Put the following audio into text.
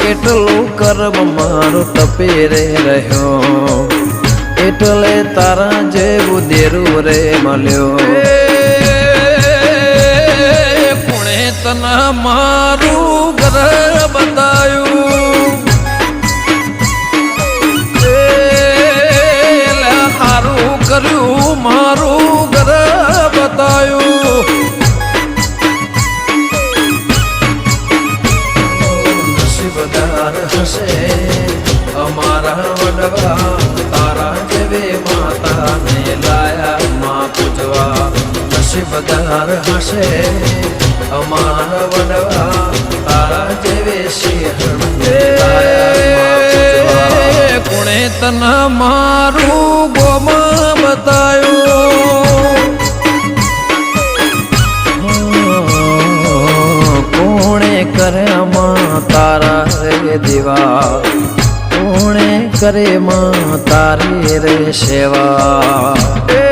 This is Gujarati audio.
કેટલું કર્મ મારું તપી રે રહ્યો એટલે તારા જેવું દેરું રે મળ્યો કોણે તને મારું ઘર બતાયું હારું કર્યું મારું ઘર બતાયું નસીબદાર હશે અમારા વડવા તારા જેવે માતાને લાયા માં પૂજવા નસીબદાર હશે અમારા વડવા તારા જેવે સિંહણને લાયા કોણે તને મારું ગોમાં બતાયું કોણે કરે માં તારા રે દીવા કોણે કરે માં તારી રે સેવા